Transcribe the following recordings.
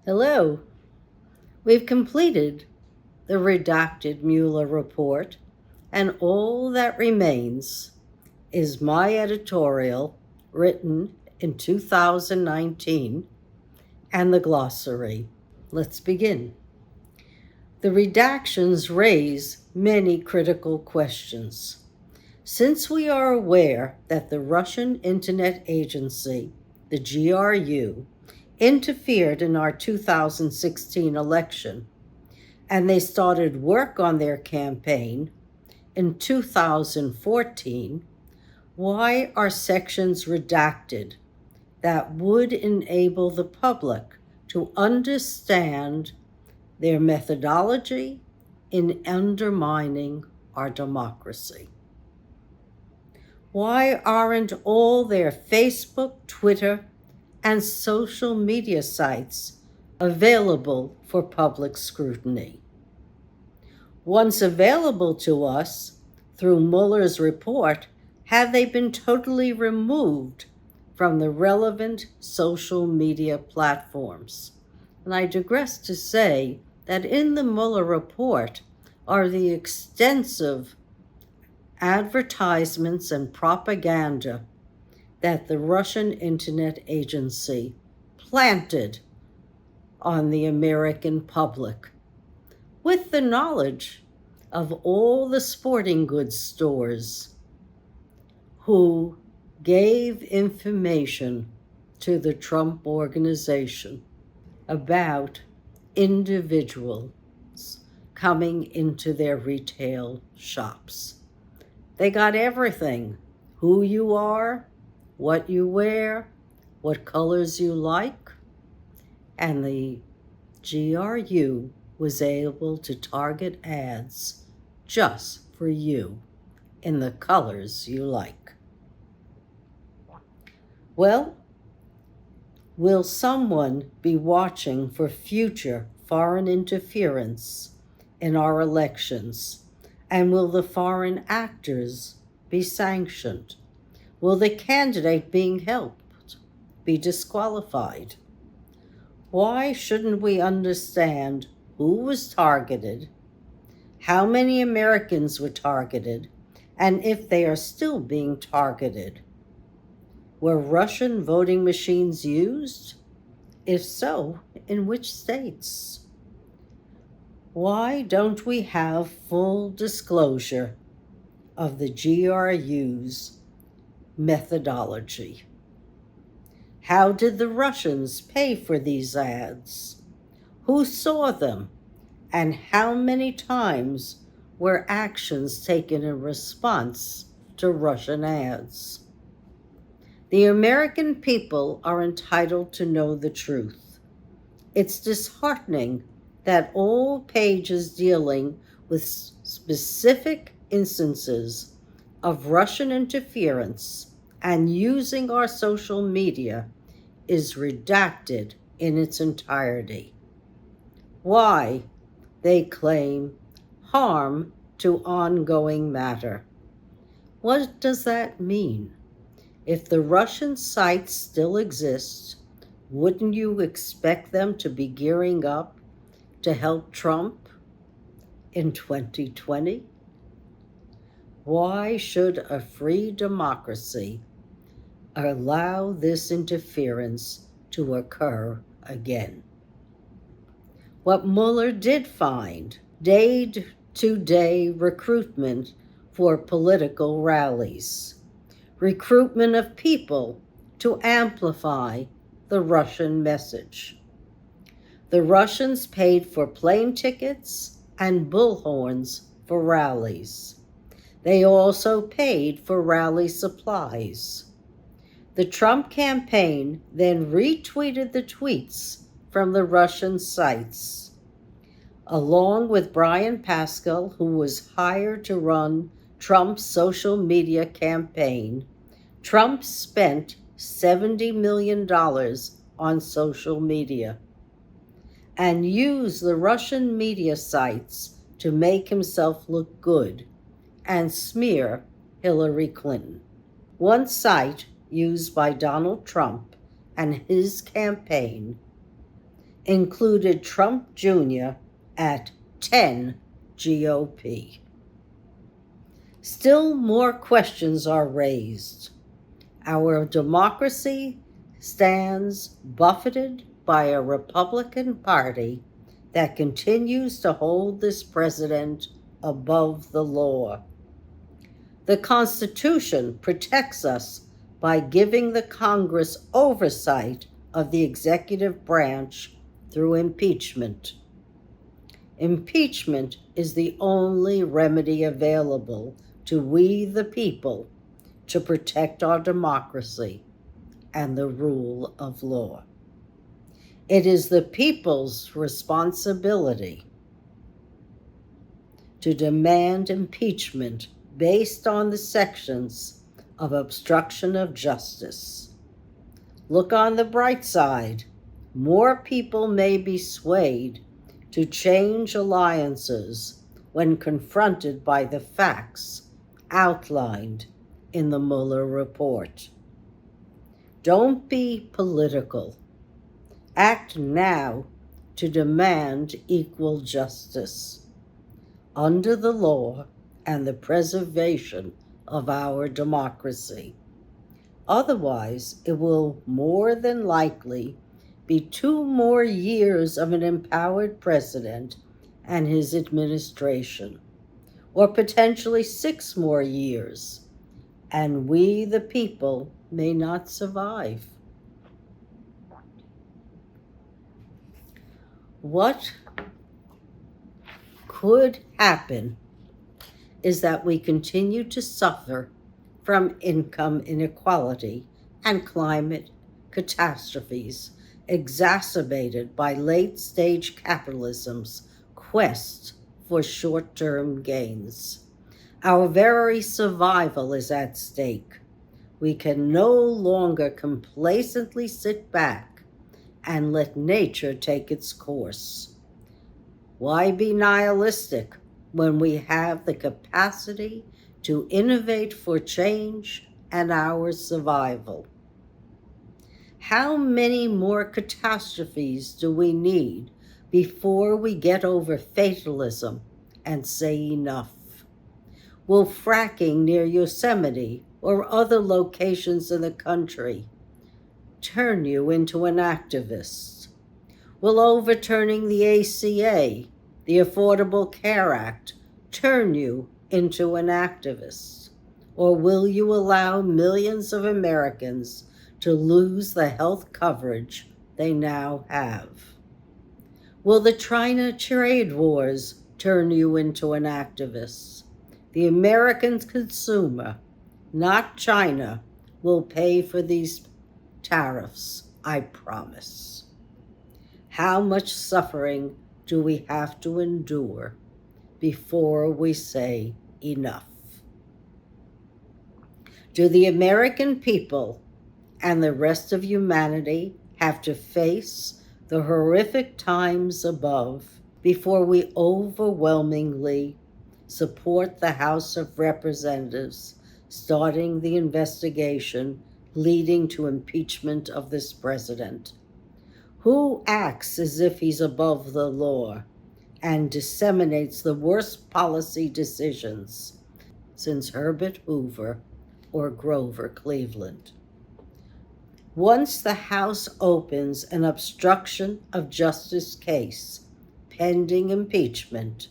Hello. We've completed the redacted Mueller Report, and all that remains is my editorial written in 2019 and the glossary. Let's begin. The redactions raise many critical questions. Since we are aware that the Russian Internet Agency, the GRU, interfered in our 2016 election, and they started work on their campaign in 2014, why are sections redacted that would enable the public to understand their methodology in undermining our democracy? Why aren't all their Facebook, Twitter, and social media sites available for public scrutiny? Once available to us through Mueller's report, have they been totally removed from the relevant social media platforms? And I digress to say that in the Mueller report are the extensive advertisements and propaganda that the Russian Internet Agency planted on the American public, with the knowledge of all the sporting goods stores who gave information to the Trump organization about individuals coming into their retail shops. They got everything: who you are, what you wear, what colors you like, and the GRU was able to target ads just for you in the colors you like. Well, will someone be watching for future foreign interference in our elections? And will the foreign actors be sanctioned? Will the candidate being helped be disqualified? Why shouldn't we understand who was targeted, how many Americans were targeted, and if they are still being targeted? Were Russian voting machines used? If so, in which states? Why don't we have full disclosure of the GRU's methodology? How did the Russians pay for these ads? Who saw them? And how many times were actions taken in response to Russian ads? The American people are entitled to know the truth. It's disheartening that all pages dealing with specific instances of Russian interference and using our social media is redacted in its entirety. Why? They claim harm to ongoing matter. What does that mean? If the Russian sites still exist, wouldn't you expect them to be gearing up to help Trump in 2020? Why should a free democracy allow this interference to occur again? What Mueller did find: day-to-day recruitment for political rallies, recruitment of people to amplify the Russian message. The Russians paid for plane tickets and bullhorns for rallies. They also paid for rally supplies. The Trump campaign then retweeted the tweets from the Russian sites. Along with Brian Pascal, who was hired to run Trump's social media campaign, Trump spent $70 million on social media and used the Russian media sites to make himself look good and smear Hillary Clinton. One site used by Donald Trump and his campaign included Trump Jr. at 10 GOP. Still more questions are raised. Our democracy stands buffeted by a Republican Party that continues to hold this president above the law. The Constitution protects us by giving the Congress oversight of the executive branch through impeachment. Impeachment is the only remedy available to we the people to protect our democracy and the rule of law. It is the people's responsibility to demand impeachment based on the sections of obstruction of justice. Look on the bright side. More people may be swayed to change alliances when confronted by the facts outlined in the Mueller Report. Don't be political. Act now to demand equal justice under the law and the preservation of our democracy. Otherwise, it will more than likely be 2 more years of an empowered president and his administration, or potentially 6 more years, and we, the people, may not survive. What could happen is that we continue to suffer from income inequality and climate catastrophes exacerbated by late-stage capitalism's quest for short-term gains. Our very survival is at stake. We can no longer complacently sit back and let nature take its course. Why be nihilistic when we have the capacity to innovate for change and our survival? How many more catastrophes do we need before we get over fatalism and say enough? Will fracking near Yosemite or other locations in the country turn you into an activist? Will overturning the ACA, the Affordable Care Act, turn you into an activist? Or will you allow millions of Americans to lose the health coverage they now have? Will the China trade wars turn you into an activist? The American consumer, not China, will pay for these tariffs, I promise. How much suffering do we have to endure before we say enough? Do the American people and the rest of humanity have to face the horrific times above before we overwhelmingly support the House of Representatives starting the investigation leading to impeachment of this president? Who acts as if he's above the law and disseminates the worst policy decisions since Herbert Hoover or Grover Cleveland? Once the House opens an obstruction of justice case pending impeachment,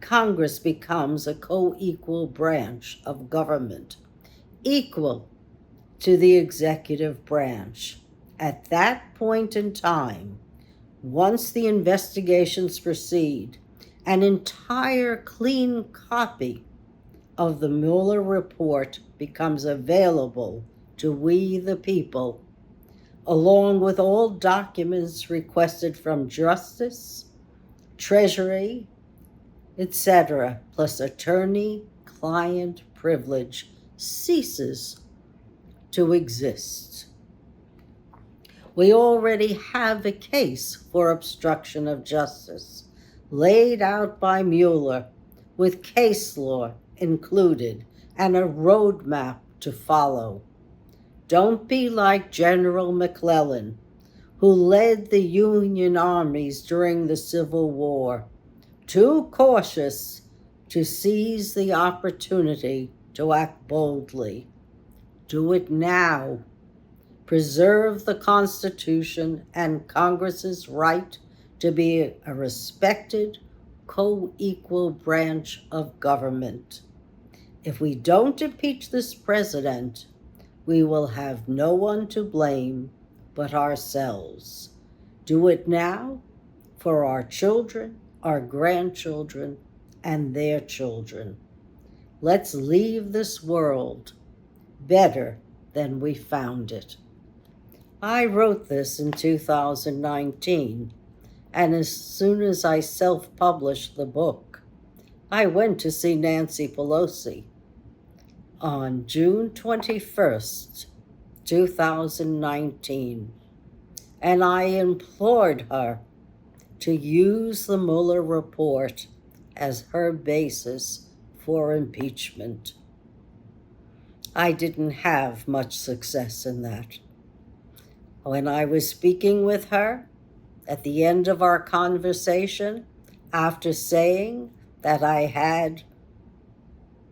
Congress becomes a co-equal branch of government, equal to the executive branch. At that point in time, once the investigations proceed, an entire clean copy of the Mueller Report becomes available to we the people, along with all documents requested from Justice, Treasury, etc., plus attorney-client privilege ceases to exist. We already have a case for obstruction of justice laid out by Mueller with case law included and a roadmap to follow. Don't be like General McClellan, who led the Union armies during the Civil War, too cautious to seize the opportunity to act boldly. Do it now. Preserve the Constitution and Congress's right to be a respected, co-equal branch of government. If we don't impeach this president, we will have no one to blame but ourselves. Do it now for our children, our grandchildren, and their children. Let's leave this world better than we found it. I wrote this in 2019, and as soon as I self-published the book, I went to see Nancy Pelosi on June 21st, 2019, and I implored her to use the Mueller Report as her basis for impeachment. I didn't have much success in that. When I was speaking with her, at the end of our conversation, after saying that I had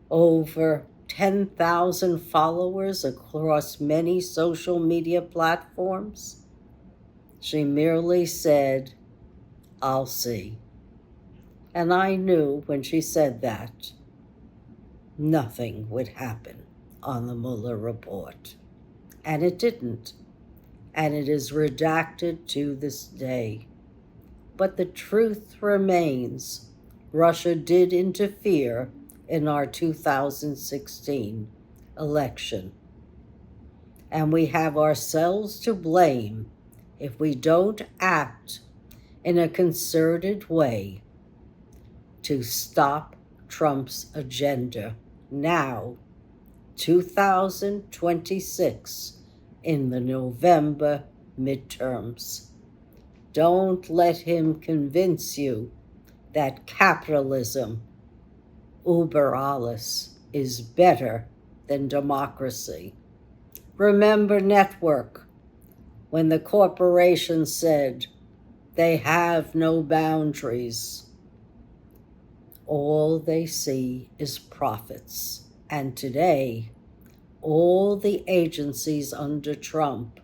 over 10,000 followers across many social media platforms, she merely said, "I'll see." And I knew when she said that, nothing would happen on the Mueller Report. And it didn't. And it is redacted to this day. But the truth remains, Russia did interfere in our 2016 election. And we have ourselves to blame if we don't act in a concerted way to stop Trump's agenda now, 2026, in the November midterms. Don't let him convince you that capitalism, über alles, is better than democracy. Remember Network, when the corporation said they have no boundaries. All they see is profits. And today, all the agencies under Trump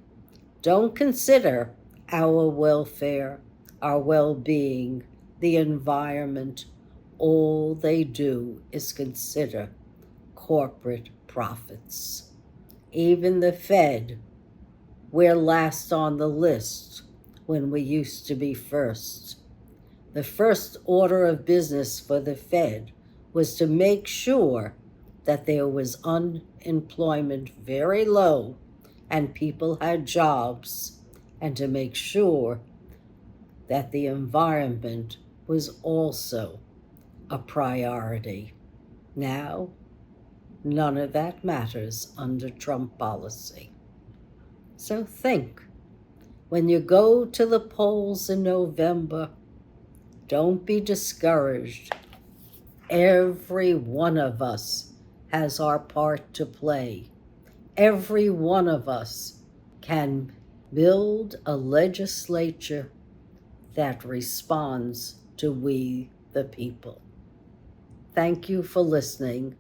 don't consider our welfare, our well-being, the environment. All they do is consider corporate profits. Even the Fed, we're last on the list when we used to be first. The first order of business for the Fed was to make sure that there was unemployment very low and people had jobs, and to make sure that the environment was also a priority. Now, none of that matters under Trump policy. So think, when you go to the polls in November, don't be discouraged. Every one of us has our part to play. Every one of us can build a legislature that responds to we the people. Thank you for listening.